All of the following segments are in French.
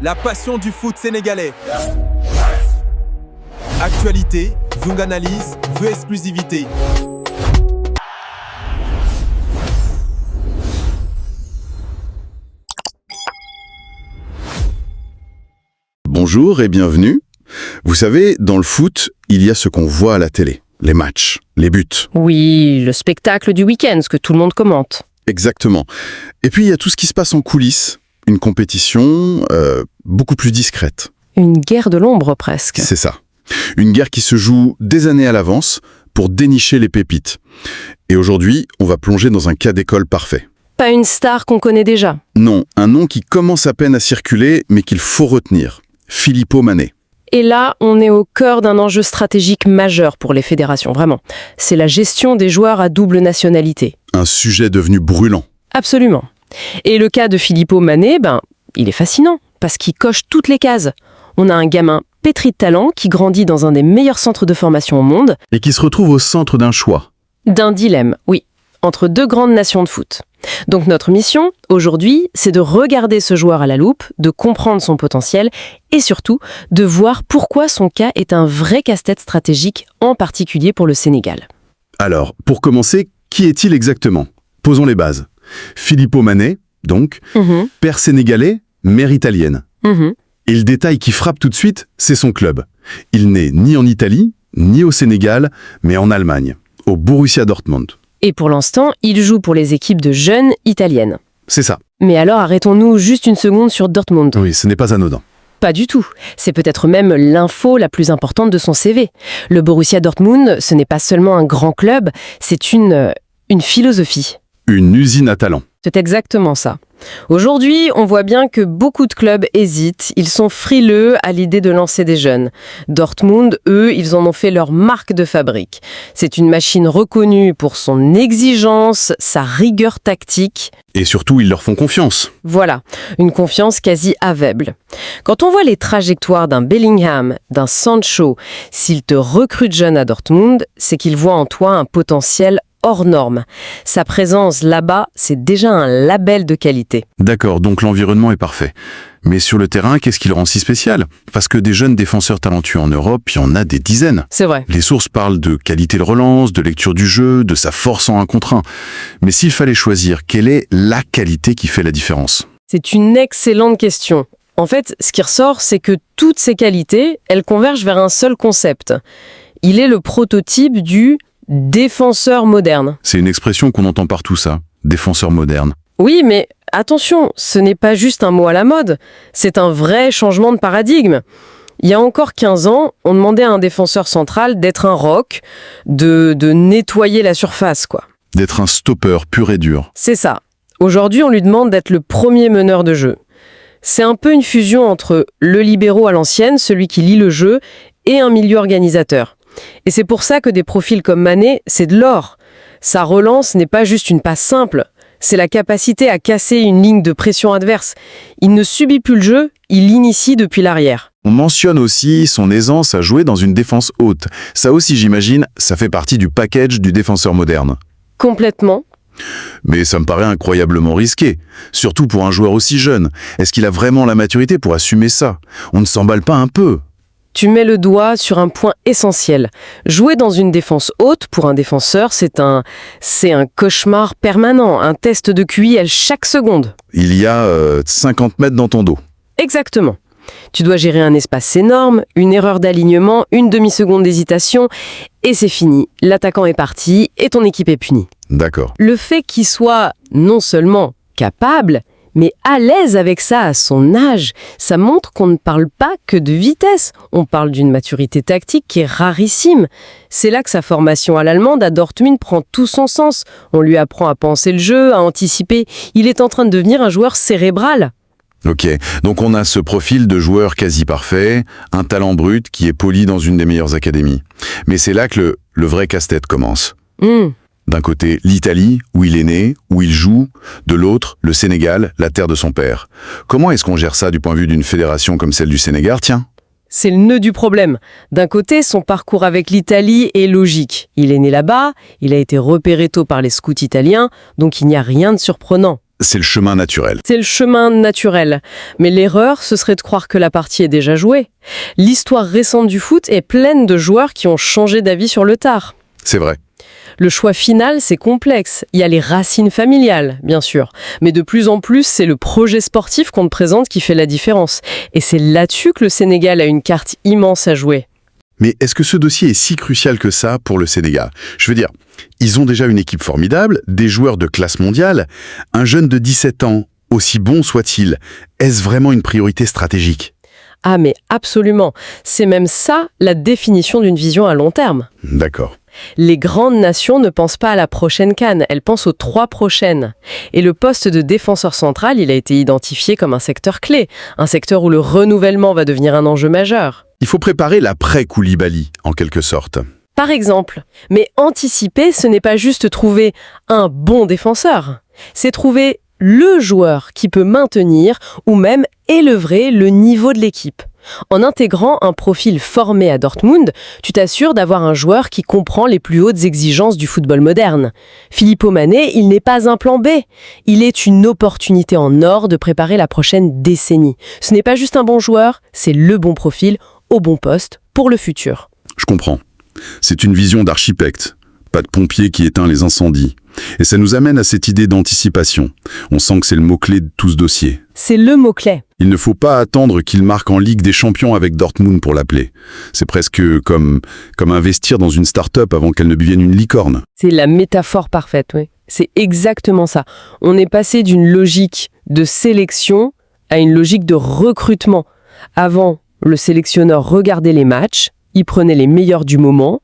La passion du foot sénégalais. Actualité, Zoom Analyse, vue exclusivité. Bonjour et bienvenue. Vous savez, dans le foot, il y a ce qu'on voit à la télé. Les matchs, les buts. Oui, le spectacle du week-end, ce que tout le monde commente. Exactement. Et puis il y a tout ce qui se passe en coulisses. Une compétition beaucoup plus discrète. Une guerre de l'ombre presque. C'est ça. Une guerre qui se joue des années à l'avance pour dénicher les pépites. Et aujourd'hui, on va plonger dans un cas d'école parfait. Pas une star qu'on connaît déjà. Non, un nom qui commence à peine à circuler, mais qu'il faut retenir. Filippo Mané. Et là, on est au cœur d'un enjeu stratégique majeur pour les fédérations, vraiment. C'est la gestion des joueurs à double nationalité. Un sujet devenu brûlant. Absolument. Et le cas de Filippo Mané, il est fascinant, parce qu'il coche toutes les cases. On a un gamin pétri de talent qui grandit dans un des meilleurs centres de formation au monde. Et qui se retrouve au centre d'un choix. D'un dilemme, oui, entre deux grandes nations de foot. Donc notre mission, aujourd'hui, c'est de regarder ce joueur à la loupe, de comprendre son potentiel et surtout de voir pourquoi son cas est un vrai casse-tête stratégique, en particulier pour le Sénégal. Alors, pour commencer, qui est-il exactement? Posons les bases. Filippo Mané, donc, père sénégalais, mère italienne. Et le détail qui frappe tout de suite, c'est son club. Il n'est ni en Italie, ni au Sénégal, mais en Allemagne, au Borussia Dortmund. Et pour l'instant, il joue pour les équipes de jeunes italiennes. C'est ça. Mais alors arrêtons-nous juste une seconde sur Dortmund. Oui, ce n'est pas anodin. Pas du tout. C'est peut-être même l'info la plus importante de son CV. Le Borussia Dortmund, ce n'est pas seulement un grand club, c'est une philosophie. Une usine à talent. C'est exactement ça. Aujourd'hui, on voit bien que beaucoup de clubs hésitent, ils sont frileux à l'idée de lancer des jeunes. Dortmund, eux, ils en ont fait leur marque de fabrique. C'est une machine reconnue pour son exigence, sa rigueur tactique. Et surtout, ils leur font confiance. Voilà, une confiance quasi aveugle. Quand on voit les trajectoires d'un Bellingham, d'un Sancho, s'ils te recrutent jeune à Dortmund, c'est qu'ils voient en toi un potentiel hors norme. Sa présence là-bas, c'est déjà un label de qualité. D'accord, donc l'environnement est parfait. Mais sur le terrain, qu'est-ce qui le rend si spécial? Parce que des jeunes défenseurs talentueux en Europe, il y en a des dizaines. C'est vrai. Les sources parlent de qualité de relance, de lecture du jeu, de sa force en 1 contre 1. Mais s'il fallait choisir, quelle est la qualité qui fait la différence? C'est une excellente question. En fait, ce qui ressort, c'est que toutes ces qualités, elles convergent vers un seul concept. Il est le prototype du défenseur moderne. C'est une expression qu'on entend partout, ça. Défenseur moderne. Oui, mais attention, ce n'est pas juste un mot à la mode. C'est un vrai changement de paradigme. Il y a encore 15 ans, on demandait à un défenseur central d'être un rock, de nettoyer la surface, quoi. D'être un stopper pur et dur. C'est ça. Aujourd'hui, on lui demande d'être le premier meneur de jeu. C'est un peu une fusion entre le libéro à l'ancienne, celui qui lit le jeu, et un milieu organisateur. Et c'est pour ça que des profils comme Mané, c'est de l'or. Sa relance n'est pas juste une passe simple, c'est la capacité à casser une ligne de pression adverse. Il ne subit plus le jeu, il l'initie depuis l'arrière. On mentionne aussi son aisance à jouer dans une défense haute. Ça aussi, j'imagine, ça fait partie du package du défenseur moderne. Complètement. Mais ça me paraît incroyablement risqué, surtout pour un joueur aussi jeune. Est-ce qu'il a vraiment la maturité pour assumer ça? On ne s'emballe pas un peu? Tu mets le doigt sur un point essentiel. Jouer dans une défense haute, pour un défenseur, c'est un cauchemar permanent, un test de QI chaque seconde. Il y a 50 mètres dans ton dos. Exactement. Tu dois gérer un espace énorme, une erreur d'alignement, une demi-seconde d'hésitation, et c'est fini. L'attaquant est parti et ton équipe est punie. D'accord. Le fait qu'il soit non seulement capable, mais à l'aise avec ça à son âge, ça montre qu'on ne parle pas que de vitesse. On parle d'une maturité tactique qui est rarissime. C'est là que sa formation à l'allemande à Dortmund prend tout son sens. On lui apprend à penser le jeu, à anticiper. Il est en train de devenir un joueur cérébral. Ok, donc on a ce profil de joueur quasi parfait, un talent brut qui est poli dans une des meilleures académies. Mais c'est là que le vrai casse-tête commence. D'un côté, l'Italie, où il est né, où il joue. De l'autre, le Sénégal, la terre de son père. Comment est-ce qu'on gère ça du point de vue d'une fédération comme celle du Sénégal, tiens? C'est le nœud du problème. D'un côté, son parcours avec l'Italie est logique. Il est né là-bas, il a été repéré tôt par les scouts italiens, donc il n'y a rien de surprenant. c'est le chemin naturel. C'est le chemin naturel. Mais l'erreur, ce serait de croire que la partie est déjà jouée. L'histoire récente du foot est pleine de joueurs qui ont changé d'avis sur le tard. C'est vrai. Le choix final, c'est complexe. Il y a les racines familiales, bien sûr. Mais de plus en plus, c'est le projet sportif qu'on te présente qui fait la différence. Et c'est là-dessus que le Sénégal a une carte immense à jouer. Mais est-ce que ce dossier est si crucial que ça pour le Sénégal? Je veux dire, ils ont déjà une équipe formidable, des joueurs de classe mondiale. Un jeune de 17 ans, aussi bon soit-il, est-ce vraiment une priorité stratégique? Ah mais absolument. C'est même ça la définition d'une vision à long terme. D'accord. Les grandes nations ne pensent pas à la prochaine CAN, elles pensent aux 3 prochaines. Et le poste de défenseur central, il a été identifié comme un secteur clé, un secteur où le renouvellement va devenir un enjeu majeur. Il faut préparer l'après-Koulibaly, en quelque sorte. Par exemple. Mais anticiper, ce n'est pas juste trouver un bon défenseur. C'est trouver le joueur qui peut maintenir ou même élever le niveau de l'équipe. En intégrant un profil formé à Dortmund, tu t'assures d'avoir un joueur qui comprend les plus hautes exigences du football moderne. Filippo Mané, il n'est pas un plan B. Il est une opportunité en or de préparer la prochaine décennie. Ce n'est pas juste un bon joueur, c'est le bon profil, au bon poste, pour le futur. Je comprends. C'est une vision d'architecte. Pas de pompier qui éteint les incendies. Et ça nous amène à cette idée d'anticipation. On sent que c'est le mot-clé de tout ce dossier. C'est le mot-clé. Il ne faut pas attendre qu'il marque en Ligue des Champions avec Dortmund pour l'appeler. C'est presque comme investir dans une start-up avant qu'elle ne devienne une licorne. C'est la métaphore parfaite, oui. C'est exactement ça. On est passé d'une logique de sélection à une logique de recrutement. Avant, le sélectionneur regardait les matchs, il prenait les meilleurs du moment,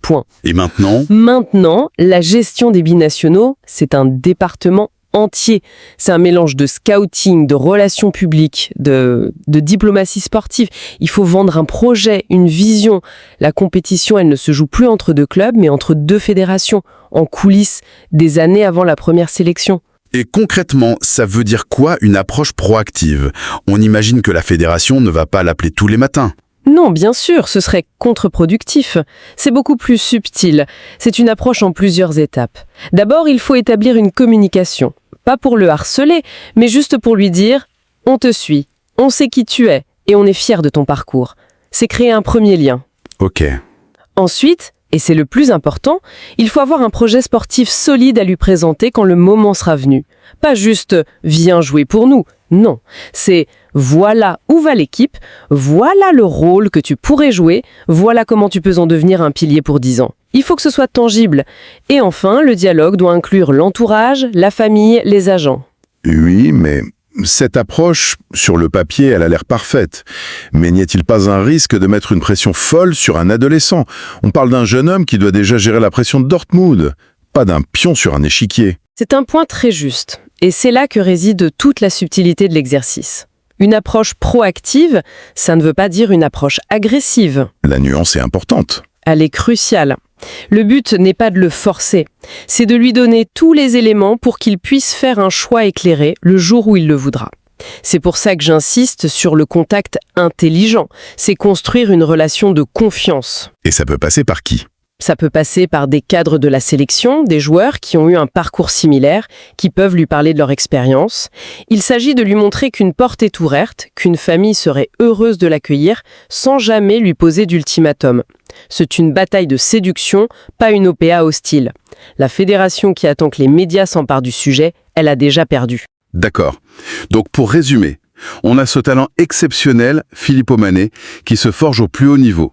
point. Et maintenant? Maintenant, la gestion des binationaux, c'est un département entier. C'est un mélange de scouting, de relations publiques, de diplomatie sportive. Il faut vendre un projet, une vision. La compétition, elle ne se joue plus entre 2 clubs, mais entre 2 fédérations, en coulisses, des années avant la première sélection. Et concrètement, ça veut dire quoi une approche proactive? On imagine que la fédération ne va pas l'appeler tous les matins. Non, bien sûr, ce serait contre-productif. C'est beaucoup plus subtil. C'est une approche en plusieurs étapes. D'abord, il faut établir une communication. Pas pour le harceler, mais juste pour lui dire « On te suit, on sait qui tu es, et on est fier de ton parcours ». C'est créer un premier lien. Ok. Ensuite, et c'est le plus important, il faut avoir un projet sportif solide à lui présenter quand le moment sera venu. Pas juste « Viens jouer pour nous ». Non, c'est « Voilà où va l'équipe, voilà le rôle que tu pourrais jouer, voilà comment tu peux en devenir un pilier pour 10 ans ». Il faut que ce soit tangible. Et enfin, le dialogue doit inclure l'entourage, la famille, les agents. Oui, mais cette approche, sur le papier, elle a l'air parfaite. Mais n'y a-t-il pas un risque de mettre une pression folle sur un adolescent? On parle d'un jeune homme qui doit déjà gérer la pression de Dortmund, pas d'un pion sur un échiquier. C'est un point très juste. Et c'est là que réside toute la subtilité de l'exercice. Une approche proactive, ça ne veut pas dire une approche agressive. La nuance est importante. Elle est cruciale. Le but n'est pas de le forcer, c'est de lui donner tous les éléments pour qu'il puisse faire un choix éclairé le jour où il le voudra. C'est pour ça que j'insiste sur le contact intelligent. C'est construire une relation de confiance. Et ça peut passer par qui? Ça peut passer par des cadres de la sélection, des joueurs qui ont eu un parcours similaire, qui peuvent lui parler de leur expérience. Il s'agit de lui montrer qu'une porte est ouverte, qu'une famille serait heureuse de l'accueillir, sans jamais lui poser d'ultimatum. C'est une bataille de séduction, pas une OPA hostile. La fédération qui attend que les médias s'emparent du sujet, elle a déjà perdu. D'accord. Donc pour résumer, on a ce talent exceptionnel, Filippo Mané, qui se forge au plus haut niveau.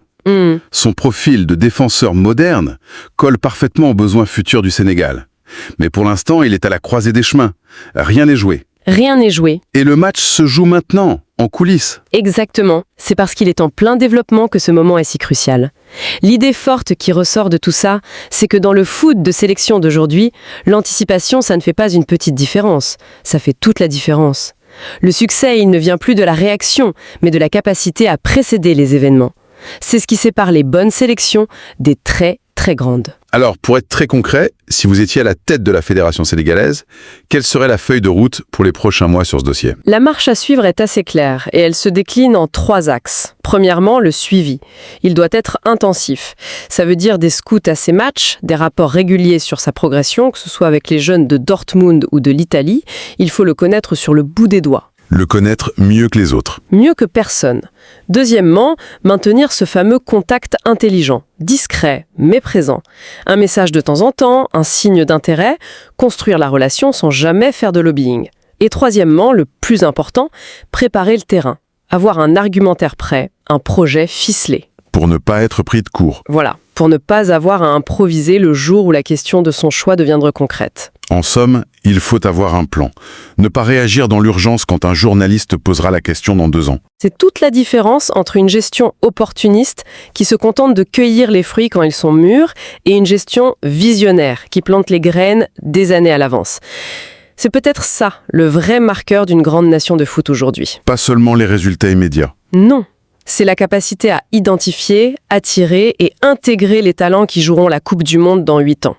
Son profil de défenseur moderne colle parfaitement aux besoins futurs du Sénégal. Mais pour l'instant, il est à la croisée des chemins. Rien n'est joué. Rien n'est joué. Et le match se joue maintenant, en coulisses. Exactement. C'est parce qu'il est en plein développement que ce moment est si crucial. L'idée forte qui ressort de tout ça, c'est que dans le foot de sélection d'aujourd'hui, l'anticipation, ça ne fait pas une petite différence. Ça fait toute la différence. Le succès, il ne vient plus de la réaction, mais de la capacité à précéder les événements. C'est ce qui sépare les bonnes sélections des très très grande. Alors, pour être très concret, si vous étiez à la tête de la Fédération sénégalaise, quelle serait la feuille de route pour les prochains mois sur ce dossier? La marche à suivre est assez claire et elle se décline en 3 axes. Premièrement, le suivi. Il doit être intensif. Ça veut dire des scouts à ses matchs, des rapports réguliers sur sa progression, que ce soit avec les jeunes de Dortmund ou de l'Italie. Il faut le connaître sur le bout des doigts. Le connaître mieux que les autres. Mieux que personne. Deuxièmement, maintenir ce fameux contact intelligent, discret, mais présent. Un message de temps en temps, un signe d'intérêt, construire la relation sans jamais faire de lobbying. Et troisièmement, le plus important, préparer le terrain. Avoir un argumentaire prêt, un projet ficelé. Pour ne pas être pris de court. Voilà, pour ne pas avoir à improviser le jour où la question de son choix deviendra concrète. En somme, il faut avoir un plan. Ne pas réagir dans l'urgence quand un journaliste posera la question dans 2 ans. C'est toute la différence entre une gestion opportuniste qui se contente de cueillir les fruits quand ils sont mûrs et une gestion visionnaire qui plante les graines des années à l'avance. C'est peut-être ça, le vrai marqueur d'une grande nation de foot aujourd'hui. Pas seulement les résultats immédiats. Non, c'est la capacité à identifier, attirer et intégrer les talents qui joueront la Coupe du Monde dans 8 ans.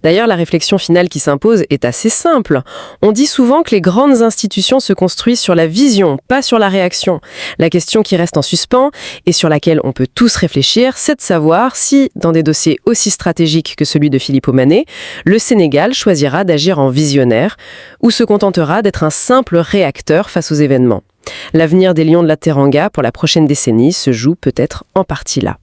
D'ailleurs, la réflexion finale qui s'impose est assez simple. On dit souvent que les grandes institutions se construisent sur la vision, pas sur la réaction. La question qui reste en suspens et sur laquelle on peut tous réfléchir, c'est de savoir si, dans des dossiers aussi stratégiques que celui de Filippo Mané, le Sénégal choisira d'agir en visionnaire ou se contentera d'être un simple réacteur face aux événements. L'avenir des Lions de la Teranga pour la prochaine décennie se joue peut-être en partie là.